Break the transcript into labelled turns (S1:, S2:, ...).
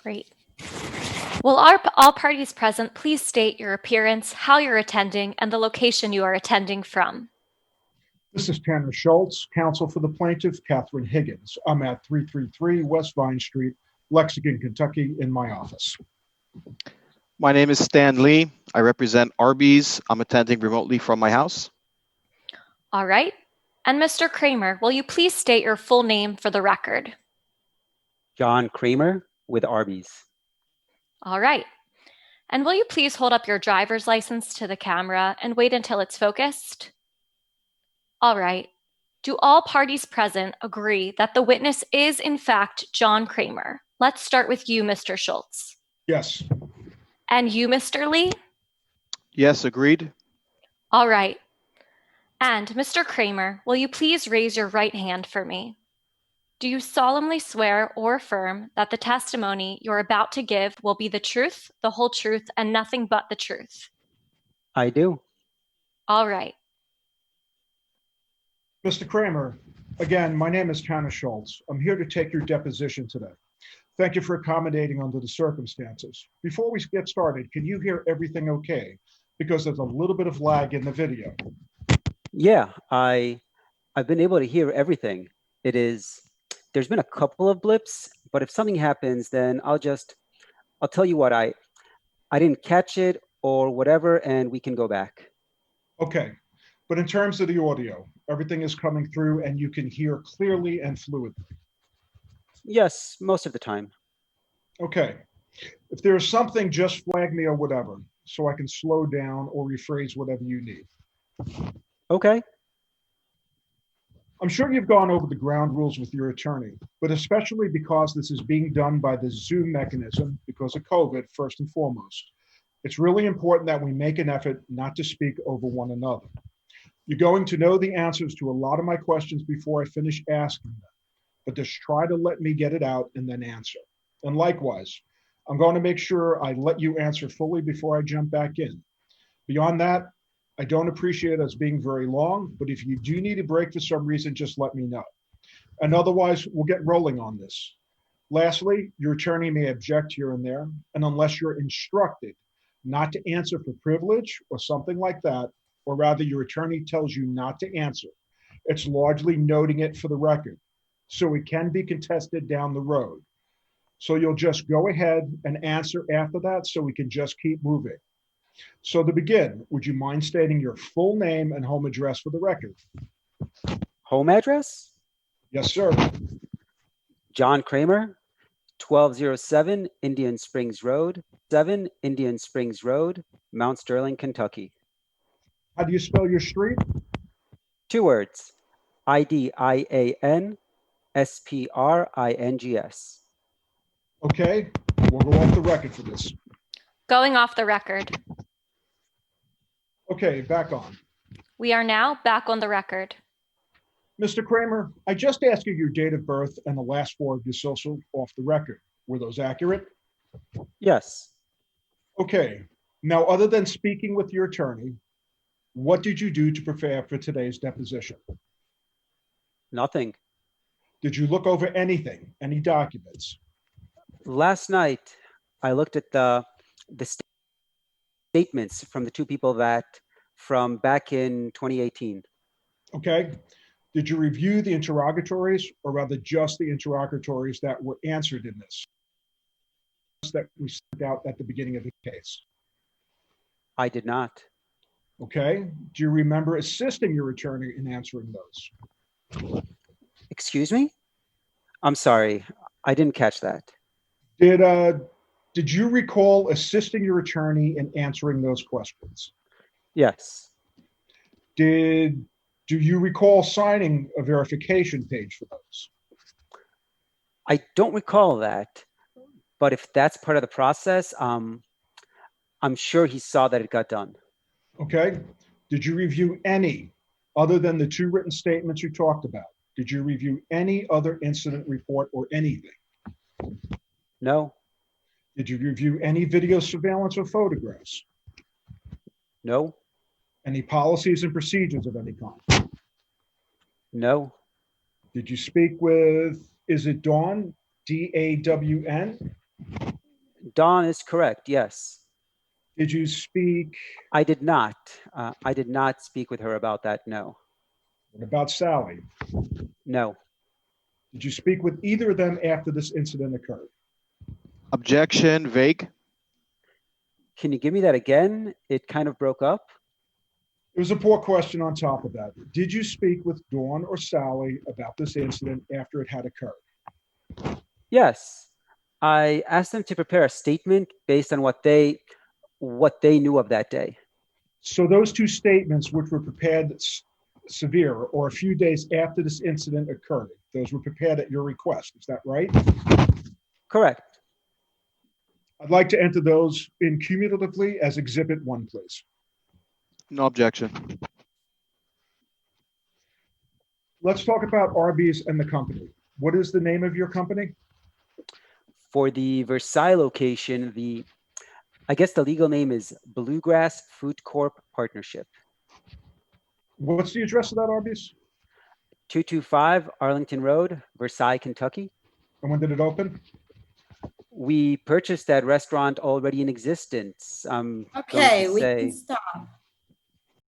S1: Great. Will all parties present please state your appearance, how you're attending, and the location you are attending from?
S2: This is Tanner Schultz, counsel for the plaintiff, Catherine Higgins. I'm at 333 West Vine Street, Lexington, Kentucky, in my office.
S3: My name is Stan Lee. I represent Arby's. I'm attending remotely from my house.
S1: All right. And Mr. Kramer, will you please state your full name for the record?
S4: John Kramer with Arby's.
S1: All right. And will you please hold up your driver's license to the camera and wait until it's focused? All right. Do all parties present agree that the witness is, in fact, John Kramer? Let's start with you, Mr. Schultz.
S2: Yes.
S1: And you, Mr. Lee?
S3: Yes, agreed.
S1: All right. And Mr. Kramer, will you please raise your right hand for me? Do you solemnly swear or affirm that the testimony you're about to give will be the truth, the whole truth, and nothing but the truth?
S4: I do.
S1: All right.
S2: Mr. Kramer, again, my name is Tanner Schultz. I'm here to take your deposition today. Thank you for accommodating under the circumstances. Before we get started, can you hear everything okay? Because there's a little bit of lag in the video.
S4: Yeah, I've been able to hear everything. There's been a couple of blips, but if something happens, then I'll tell you what, I didn't catch it or whatever, and we can go back.
S2: Okay, but in terms of the audio, everything is coming through and you can hear clearly and fluidly.
S4: Yes, most of the time.
S2: Okay, if there's something, just flag me or whatever, so I can slow down or rephrase whatever you need.
S4: Okay.
S2: I'm sure you've gone over the ground rules with your attorney, but especially because this is being done by the Zoom mechanism because of COVID, first and foremost, it's really important that we make an effort not to speak over one another. You're going to know the answers to a lot of my questions before I finish asking them, but just try to let me get it out and then answer. And likewise, I'm going to make sure I let you answer fully before I jump back in. Beyond that, I don't appreciate us being very long, but if you do need a break for some reason, just let me know. And otherwise, we'll get rolling on this. Lastly, your attorney may object here and there, and unless you're instructed not to answer for privilege or something like that, or rather your attorney tells you not to answer, it's largely noting it for the record, so it can be contested down the road. So you'll just go ahead and answer after that so we can just keep moving. So to begin, would you mind stating your full name and home address for the record?
S4: Home address?
S2: Yes, sir.
S4: John Kramer, 1207 Indian Springs Road, 7 Indian Springs Road, Mount Sterling, Kentucky.
S2: How do you spell your street?
S4: 2 words, IDIANSPRINGS.
S2: Okay, we'll go off the record for this.
S1: Going off the record.
S2: Okay, back on.
S1: We are now back on the record.
S2: Mr. Kramer, I just asked you your date of birth and the last 4 of your social off the record. Were those accurate?
S4: Yes.
S2: Okay, now other than speaking with your attorney, what did you do to prepare for today's deposition?
S4: Nothing.
S2: Did you look over anything, any documents?
S4: Last night, I looked at the statements from the 2 people from back in 2018.
S2: Okay. Did you review the interrogatories, or rather just the interrogatories that were answered in this that we sent out at the beginning of the case?
S4: I did not.
S2: Okay. Do you remember assisting your attorney in answering those?
S4: Excuse me? I'm sorry. I didn't catch that.
S2: Did you recall assisting your attorney in answering those questions?
S4: Yes.
S2: Do you recall signing a verification page for those?
S4: I don't recall that, but if that's part of the process, I'm sure he saw that it got done.
S2: Okay. Did you review any, other than the 2 written statements you talked about? Did you review any other incident report or anything?
S4: No.
S2: Did you review any video surveillance or photographs?
S4: No.
S2: Any policies and procedures of any kind?
S4: No.
S2: Did you speak with, is it Dawn, D-A-W-N?
S4: Dawn is correct, yes.
S2: Did you speak
S4: I did not. I did not speak with her about that, no.
S2: what about Sally?
S4: No.
S2: Did you speak with either of them after this incident occurred?
S3: Objection, vague.
S4: Can you give me that again? It kind of broke up.
S2: It was a poor question on top of that. Did you speak with Dawn or Sally about this incident after it had occurred?
S4: Yes. I asked them to prepare a statement based on what they knew of that day.
S2: So those two statements, which were prepared severe or a few days after this incident occurred, those were prepared at your request. Is that right?
S4: Correct.
S2: I'd like to enter those in cumulatively as Exhibit 1, please.
S3: No objection.
S2: Let's talk about Arby's and the company. What is the name of your company?
S4: For the Versailles location, I guess the legal name is Bluegrass Food Corp Partnership.
S2: What's the address of that Arby's?
S4: 225 Arlington Road, Versailles, Kentucky.
S2: And when did it open?
S4: We purchased that restaurant already in existence.
S5: Okay, we
S4: say.
S5: can stop.